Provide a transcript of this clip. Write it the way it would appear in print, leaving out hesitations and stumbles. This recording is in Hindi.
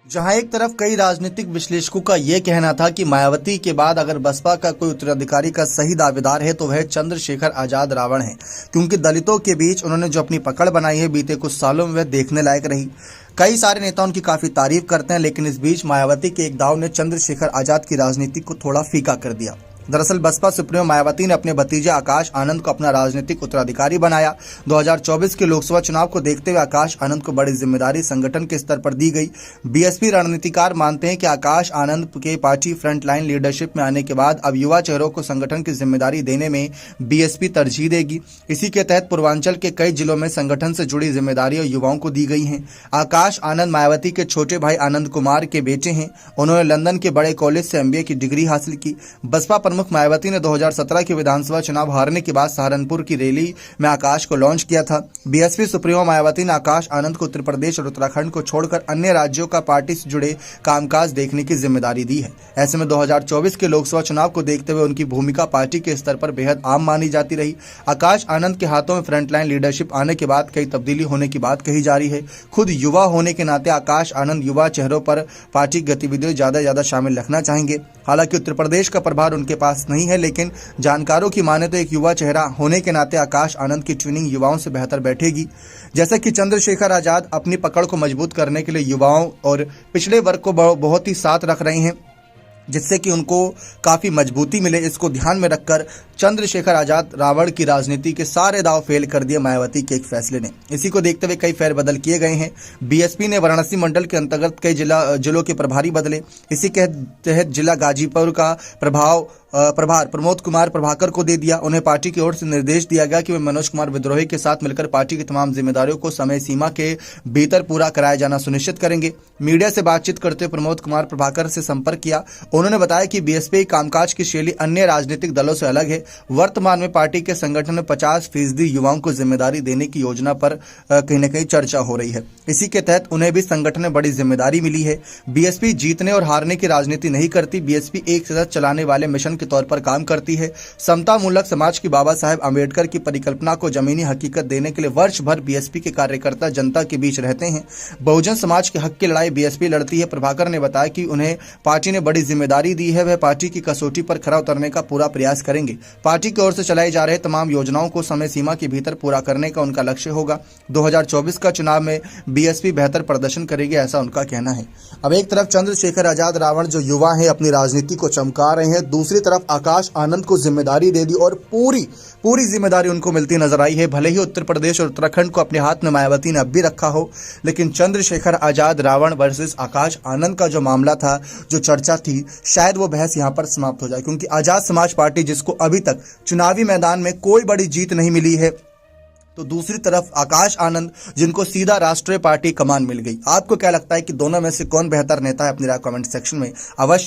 जहां एक तरफ कई राजनीतिक विश्लेषकों का यह कहना था कि मायावती के बाद अगर बसपा का कोई उत्तराधिकारी का सही दावेदार है तो वह चंद्रशेखर आजाद रावण है, क्योंकि दलितों के बीच उन्होंने जो अपनी पकड़ बनाई है बीते कुछ सालों में वह देखने लायक रही। कई सारे नेता उनकी काफी तारीफ करते हैं, लेकिन इस बीच मायावती के एक दाव ने चंद्रशेखर आजाद की राजनीति को थोड़ा फीका कर दिया। दरअसल बसपा सुप्रीमो मायावती ने अपने भतीजे आकाश आनंद को अपना राजनीतिक उत्तराधिकारी बनाया। 2024 के लोकसभा चुनाव को देखते हुए आकाश आनंद को बड़ी जिम्मेदारी संगठन के स्तर पर दी गई। बीएसपी रणनीतिकार मानते हैं कि आकाश आनंद के पार्टी फ्रंटलाइन लीडरशिप में आने के बाद अब युवा चेहरों को संगठन की जिम्मेदारी देने में बीएसपी तरजीह देगी। इसी के तहत पूर्वांचल के कई जिलों में संगठन से जुड़ी जिम्मेदारियां युवाओं को दी गई हैं। आकाश आनंद मायावती के छोटे भाई आनंद कुमार के बेटे हैं। उन्होंने लंदन के बड़े कॉलेज से एमबीए की डिग्री हासिल की। बसपा प्रमुख मायावती ने 2017 के विधानसभा चुनाव हारने के बाद सहारनपुर की रैली में आकाश को लॉन्च किया था। बीएसपी सुप्रीमो मायावती ने आकाश आनंद को उत्तर प्रदेश और उत्तराखंड को छोड़कर अन्य राज्यों का पार्टी से जुड़े कामकाज देखने की जिम्मेदारी दी है। ऐसे में 2024 के लोकसभा चुनाव को देखते हुए उनकी भूमिका पार्टी के स्तर पर बेहद आम मानी जाती रही। आकाश आनंद के हाथों में फ्रंटलाइन लीडरशिप आने के बाद कई तब्दीली होने की बात कही जा रही है। खुद युवा होने के नाते आकाश आनंद युवा चेहरों पर पार्टी गतिविधियों ज्यादा शामिल रखना चाहेंगे। हालांकि उत्तर प्रदेश का प्रभार उनके पास नहीं है, लेकिन जानकारों की माने तो एक युवा चेहरा होने के नाते आकाश आनंद की ट्यूनिंग युवाओं से बेहतर बैठेगी। जैसा कि चंद्रशेखर आजाद अपनी पकड़ को मजबूत करने के लिए युवाओं और पिछड़े वर्ग को बहुत ही साथ रख रहे हैं, जिससे कि उनको काफी मजबूती मिले। इसको ध्यान में रखकर चंद्रशेखर आजाद रावण की राजनीति के सारे दाव फेल कर दिए मायावती के एक फैसले ने। इसी को देखते हुए कई फेरबदल किए गए हैं। बीएसपी ने वाराणसी मंडल के अंतर्गत कई जिलों के प्रभारी बदले। इसी के तहत जिला गाजीपुर का प्रभार प्रमोद कुमार प्रभाकर को दे दिया। उन्हें पार्टी की ओर से निर्देश दिया गया कि वे मनोज कुमार विद्रोही के साथ मिलकर पार्टी की तमाम जिम्मेदारियों को समय सीमा के भीतर पूरा कराया जाना सुनिश्चित करेंगे। मीडिया से बातचीत करते हुए प्रमोद कुमार प्रभाकर से संपर्क किया। उन्होंने बताया कि बीएसपी कामकाज की शैली अन्य राजनीतिक दलों से अलग है। वर्तमान में पार्टी के संगठन में 50% युवाओं को जिम्मेदारी देने की योजना पर कहीं न कहीं चर्चा हो रही है। इसी के तहत उन्हें भी संगठन में बड़ी जिम्मेदारी मिली है। बीएसपी जीतने और हारने की राजनीति नहीं करती। बीएसपी एक सतत चलाने वाले मिशन के तौर पर काम करती है। समता मूलक समाज की बाबा साहेब आंबेडकर की परिकल्पना को जमीनी हकीकत देने के लिए वर्ष भर बीएसपी के कार्यकर्ता जनता के बीच रहते हैं। बहुजन समाज के हक की लड़ाई बीएसपी लड़ती है। प्रभाकर ने बताया कि उन्हें पार्टी ने बड़ी जिम्मेदारी दी है। वह पार्टी की कसौटी पर खरा उतरने का पूरा प्रयास करेंगे। पार्टी की ओर से चलाई जा रहे तमाम योजनाओं को समय सीमा के भीतर पूरा करने का उनका लक्ष्य होगा। 2024 का चुनाव में बीएसपी बेहतर प्रदर्शन करेगी, ऐसा उनका कहना है। अब एक तरफ चंद्रशेखर आजाद रावण जो युवा हैं अपनी राजनीति को चमका रहे हैं, दूसरी तरफ आकाश आनंद को जिम्मेदारी दे दी और पूरी जिम्मेदारी उनको मिलती नजर आई है। भले ही उत्तर प्रदेश और उत्तराखंड को अपने हाथ में मायावती ने अब भी रखा हो, लेकिन चंद्रशेखर आजाद रावण वर्सेस आकाश आनंद का जो मामला था, जो चर्चा थी, शायद वो बहस यहां पर समाप्त हो जाए, क्योंकि आजाद समाज पार्टी जिसको अभी तक चुनावी मैदान में कोई बड़ी जीत नहीं मिली है, तो दूसरी तरफ आकाश आनंद जिनको सीधा राष्ट्रीय पार्टी कमान मिल गई। आपको क्या लगता है कि दोनों में से कौन बेहतर नेता है? अपनी राय कमेंट सेक्शन में अवश्य